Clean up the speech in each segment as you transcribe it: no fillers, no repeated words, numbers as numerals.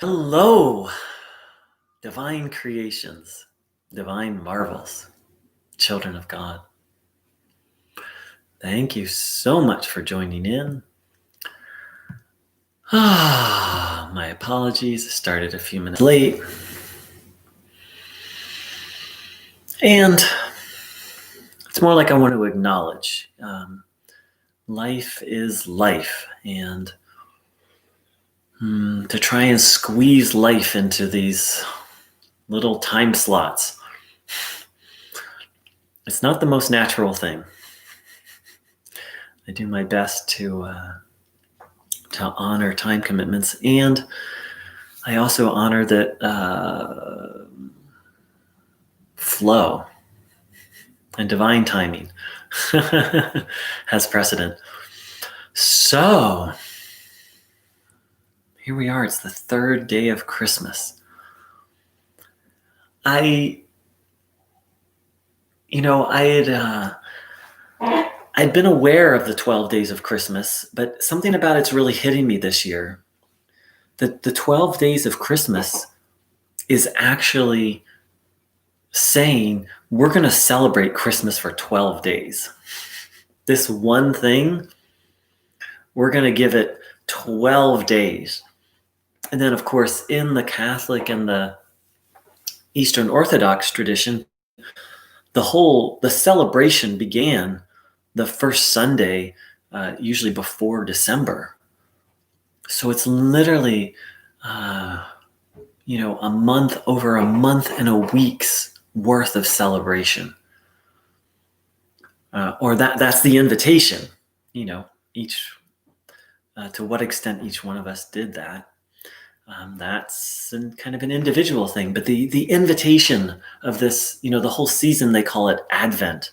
Hello, divine creations, divine marvels, children of God. Thank you so much for joining in. My apologies. I started a few minutes late. And it's more like I want to acknowledge life is life. And to try and squeeze life into these little time slots, it's not the most natural thing. I do my best to honor time commitments, and I also honor that flow and divine timing has precedent. So here we are. It's the third day of Christmas. I'd been aware of the 12 days of Christmas, but something about it's really hitting me this year. That the 12 days of Christmas is actually saying we're going to celebrate Christmas for 12 days. This one thing, we're going to give it 12 days. And then, of course, in the Catholic and the Eastern Orthodox tradition, the celebration began the first Sunday, usually before December. So it's literally, over a month and a week's worth of celebration. Or that's the invitation, each to what extent each one of us did that. That's kind of an individual thing, but the invitation of this, the whole season, they call it Advent.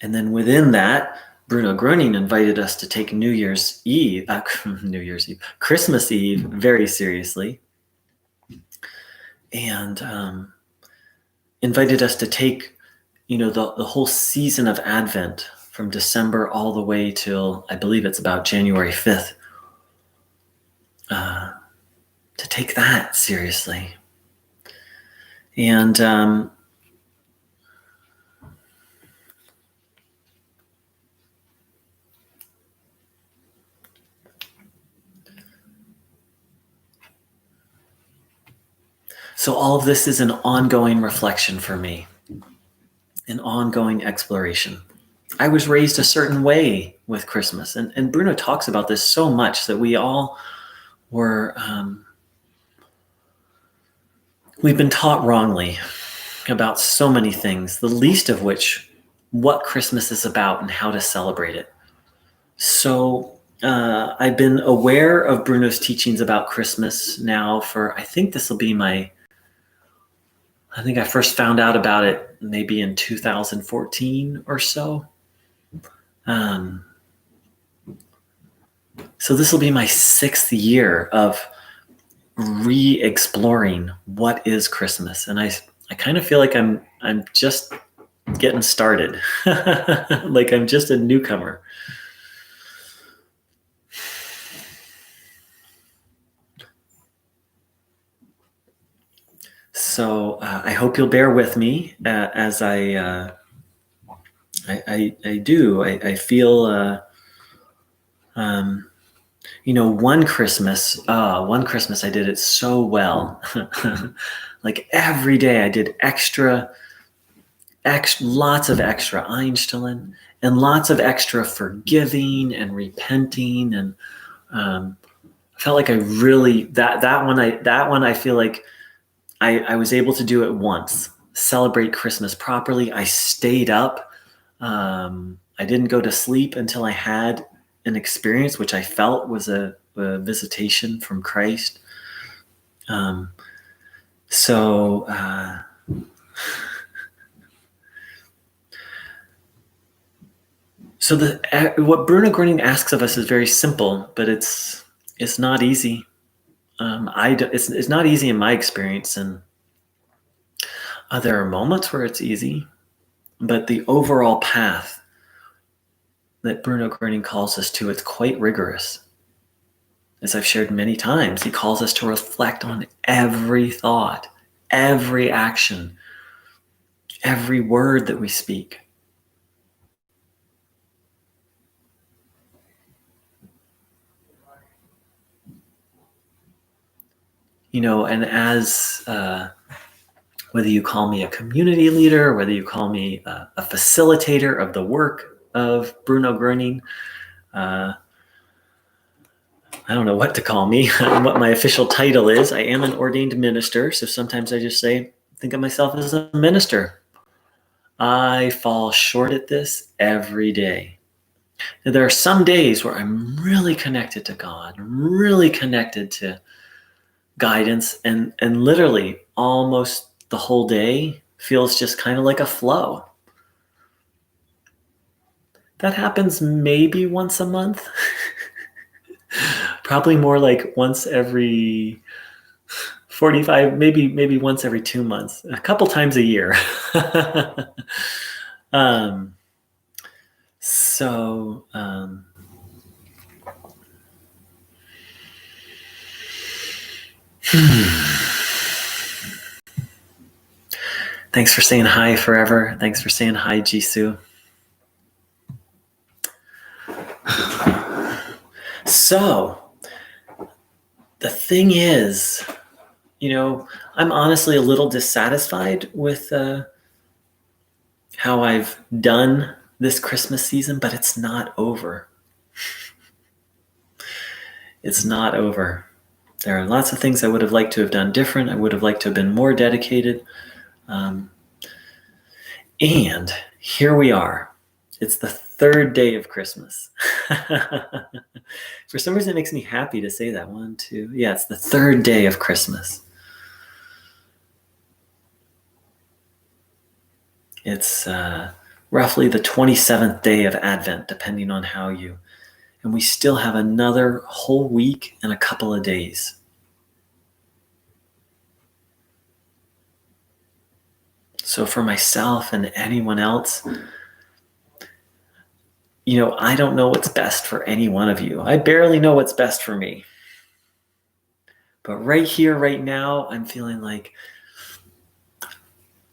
And then within that, Bruno Groening invited us to take Christmas Eve very seriously, and invited us to take, the whole season of Advent from December all the way till, I believe it's about January 5th, to take that seriously. And so all of this is an ongoing reflection for me, an ongoing exploration. I was raised a certain way with Christmas, and Bruno talks about this so much, that we all were, we've been taught wrongly about so many things, the least of which, what Christmas is about and how to celebrate it. So I've been aware of Bruno's teachings about Christmas now for, I think I first found out about it maybe in 2014 or so. So this will be my 6th year of re-exploring what is Christmas. And I kind of feel like I'm just getting started. Like I'm just a newcomer. So I hope you'll bear with me as I do. I feel, one Christmas I did it so well. Like every day I did lots of extra Einstellen and lots of extra forgiving and repenting. And I felt like I really, that one I feel like I was able to do it once, celebrate Christmas properly. I stayed up. I didn't go to sleep until I had an experience which I felt was a visitation from Christ. So what Bruno Groening asks of us is very simple, but it's not easy. It's not easy in my experience, and there are moments where it's easy, but the overall path that Bruno Groening calls us to, it's quite rigorous. as I've shared many times, he calls us to reflect on every thought, every action, every word that we speak. And as whether you call me a community leader, whether you call me a facilitator of the work of Bruno Groening, I don't know what to call me, what my official title is. I am an ordained minister, so sometimes I just think of myself as a minister. I fall short at this every day. And there are some days where I'm really connected to God, really connected to guidance, and literally almost the whole day feels just kind of like a flow. That happens maybe once a month. Probably more like once every 45, maybe once every 2 months, a couple times a year. So thanks for saying hi, Forever. Thanks for saying hi, Jisoo. So the thing is, I'm honestly a little dissatisfied with how I've done this Christmas season, but it's not over. It's not over. There are lots of things I would have liked to have done different. I would have liked to have been more dedicated. And here we are. It's the third day of Christmas. For some reason, it makes me happy to say that. 1, 2. Yeah, it's the third day of Christmas. It's roughly the 27th day of Advent, depending on how you. And we still have another whole week and a couple of days. So for myself and anyone else, I don't know what's best for any one of you. I barely know what's best for me. But right here, right now, I'm feeling like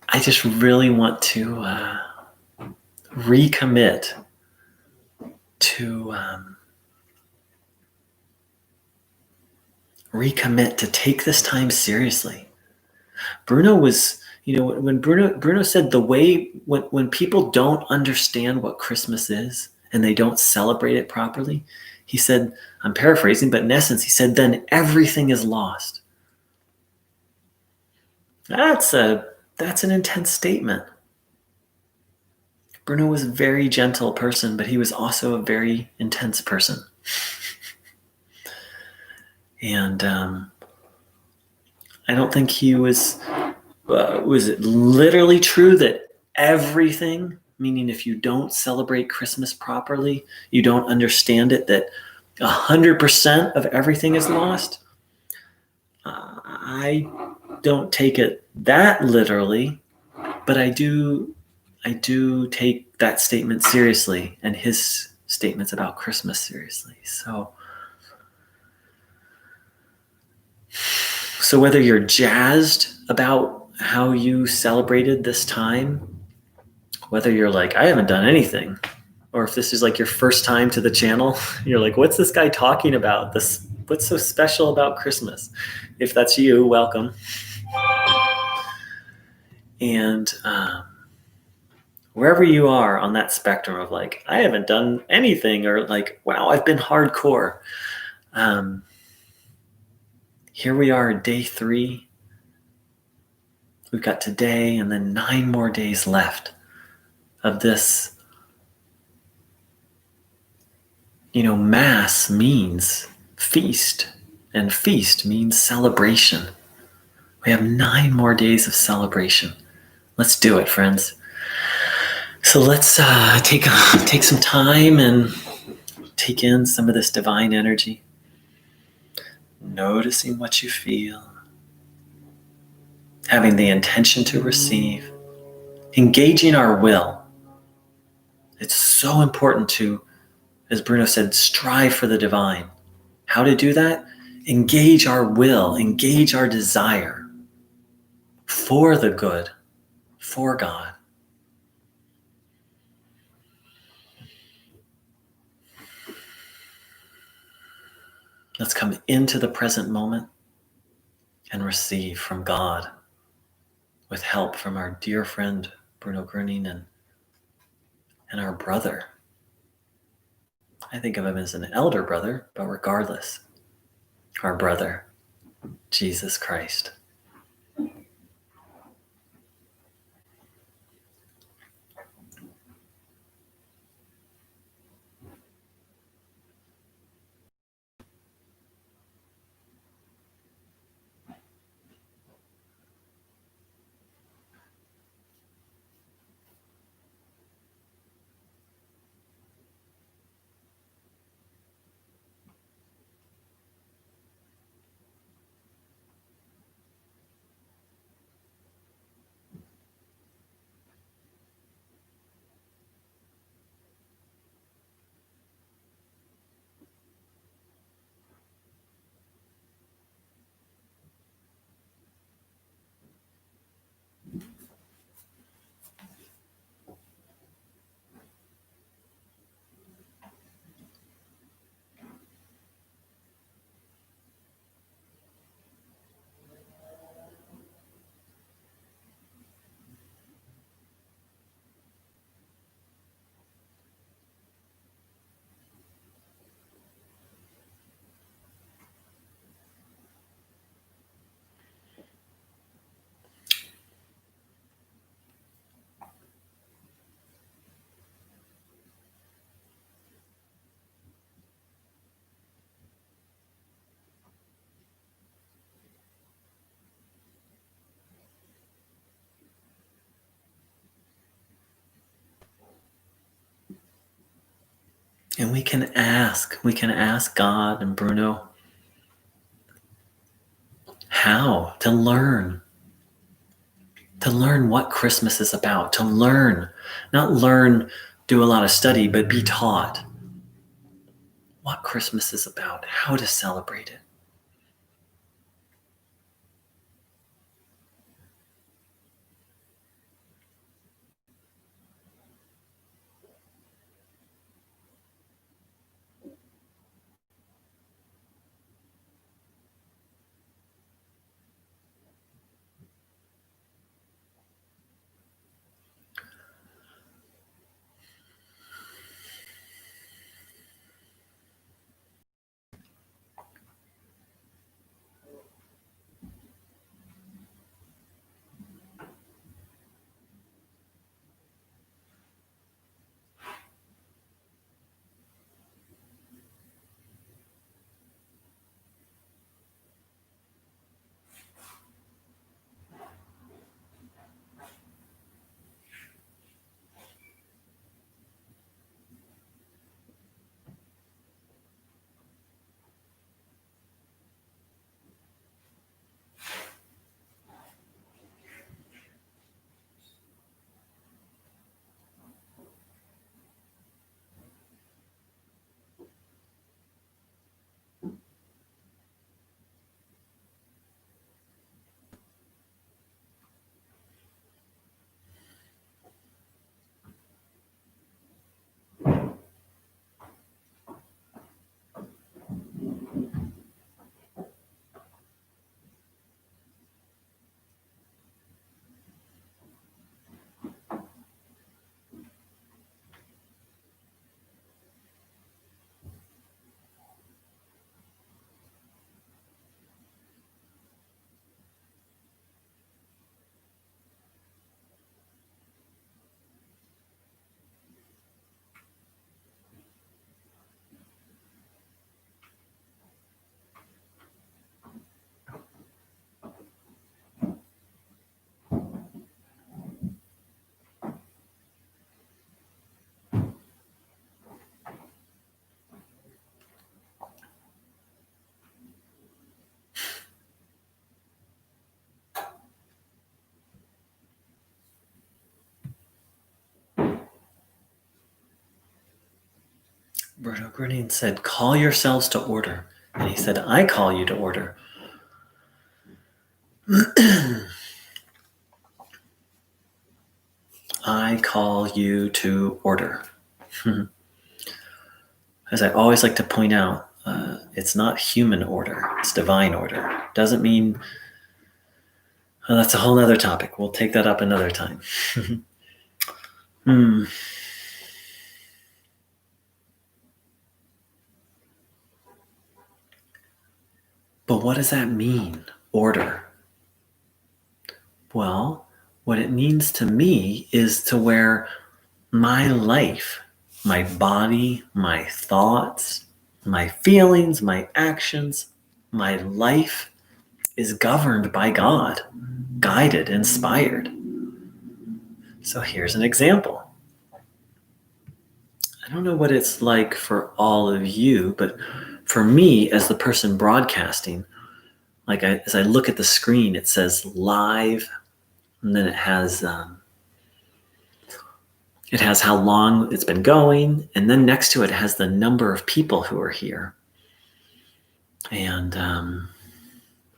I just really want to recommit to take this time seriously. Bruno was, when Bruno said the way when people don't understand what Christmas is and they don't celebrate it properly, he said, I'm paraphrasing, but in essence, he said, then everything is lost. That's an intense statement. Bruno was a very gentle person, but he was also a very intense person. And I don't think he was it literally true that everything, meaning if you don't celebrate Christmas properly, you don't understand it, that 100% of everything is lost? I don't take it that literally, but I do take that statement seriously and his statements about Christmas seriously. So whether you're jazzed about how you celebrated this time, whether you're like, I haven't done anything, or if this is like your first time to the channel, you're like, what's this guy talking about? What's so special about Christmas? If that's you, welcome. And wherever you are on that spectrum of like, I haven't done anything, or like, wow, I've been hardcore. Here we are, day 3. We've got today and then 9 more days left of this. Mass means feast, and feast means celebration. We have 9 more days of celebration. Let's do it, friends. So let's take some time and take in some of this divine energy, noticing what you feel, having the intention to receive, engaging our will. It's so important to, as Bruno said, strive for the divine. How to do that? Engage our will, engage our desire for the good, for God. Let's come into the present moment and receive from God with help from our dear friend Bruno Groening and our brother. I think of him as an elder brother, but regardless, our brother, Jesus Christ. And we can ask God and Bruno how to learn what Christmas is about, to learn, not learn, do a lot of study, but be taught what Christmas is about, how to celebrate it. Bruno Groening said, call yourselves to order. And he said, I call you to order. I call you to order. As I always like to point out, it's not human order, it's divine order. Doesn't mean, that's a whole other topic. We'll take that up another time. But what does that mean, order? Well, what it means to me is to where my life, my body, my thoughts, my feelings, my actions, my life is governed by God, guided, inspired. So here's an example. I don't know what it's like for all of you, but for me, as the person broadcasting, as I look at the screen, it says live, and then it has how long it's been going, and then next to it has the number of people who are here, and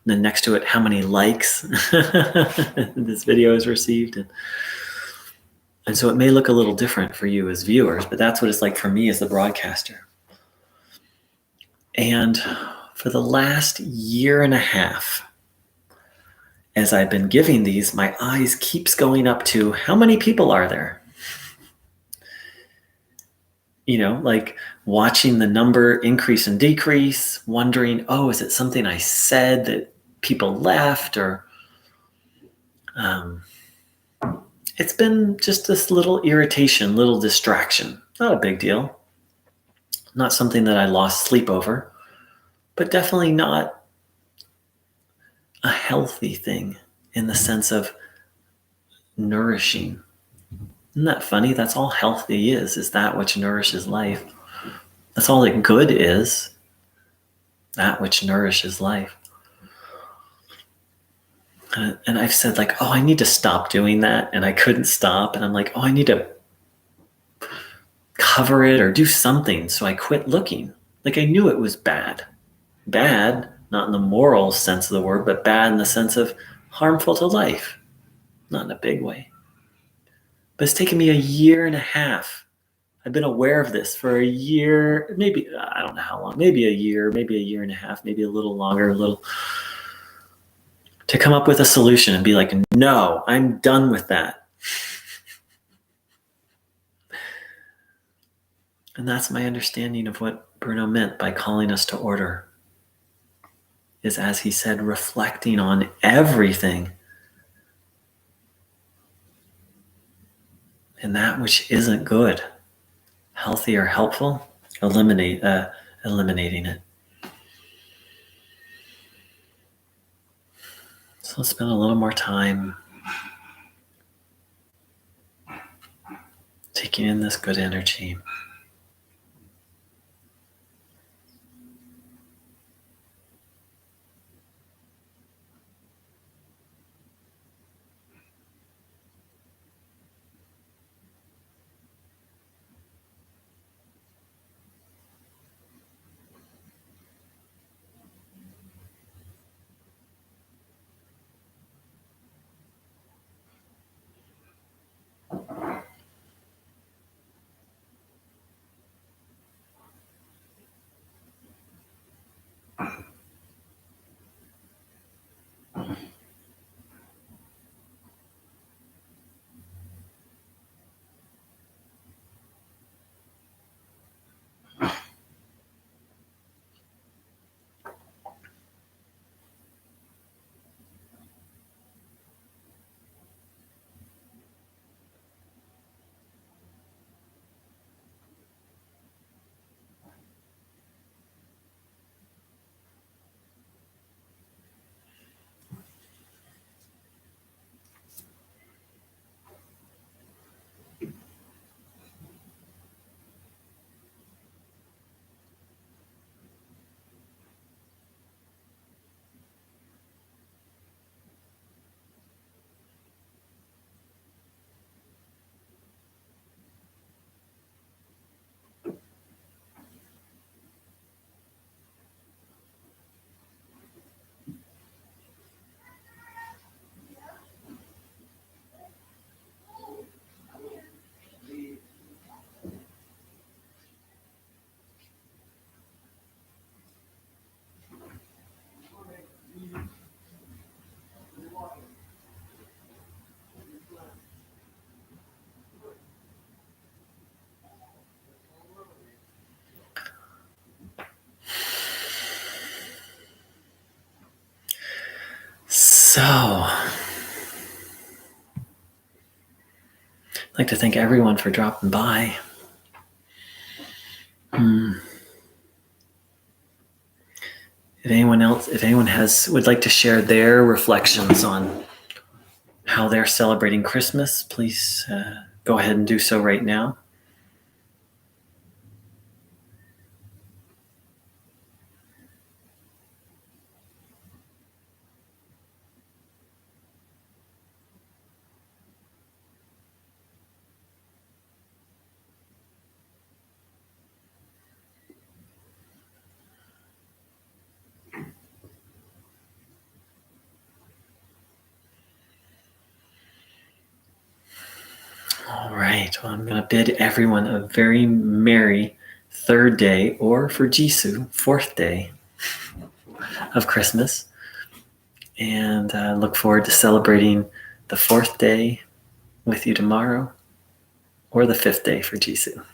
then next to it how many likes this video has received, and so it may look a little different for you as viewers, but that's what it's like for me as the broadcaster. And for the last year and a half, as I've been giving these, my eyes keeps going up to how many people are there? Like watching the number increase and decrease, wondering, oh, is it something I said that people left? Or it's been just this little irritation, little distraction. Not a big deal. Not something that I lost sleep over, but definitely not a healthy thing in the sense of nourishing. Isn't that funny? That's all healthy is that which nourishes life. That's all that good is, that which nourishes life. And I've said oh, I need to stop doing that. And I couldn't stop. And I'm like, oh, I need to cover it or do something. So I quit looking. I knew it was bad. Bad, not in the moral sense of the word, but bad in the sense of harmful to life. Not in a big way. But it's taken me a year and a half. I've been aware of this for a year, maybe, I don't know how long, maybe a year and a half, maybe a little longer, to come up with a solution and be like, no, I'm done with that. And that's my understanding of what Bruno meant by calling us to order, is, as he said, reflecting on everything and that which isn't good, healthy or helpful, eliminating it. So let's spend a little more time taking in this good energy. So, I'd like to thank everyone for dropping by. If anyone would like to share their reflections on how they're celebrating Christmas, please go ahead and do so right now. All right. Well, I'm going to bid everyone a very merry third day, or for Jisoo, fourth day of Christmas. And look forward to celebrating the fourth day with you tomorrow, or the fifth day for Jisoo.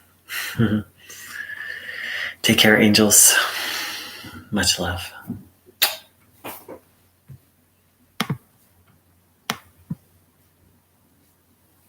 Take care, angels. Much love.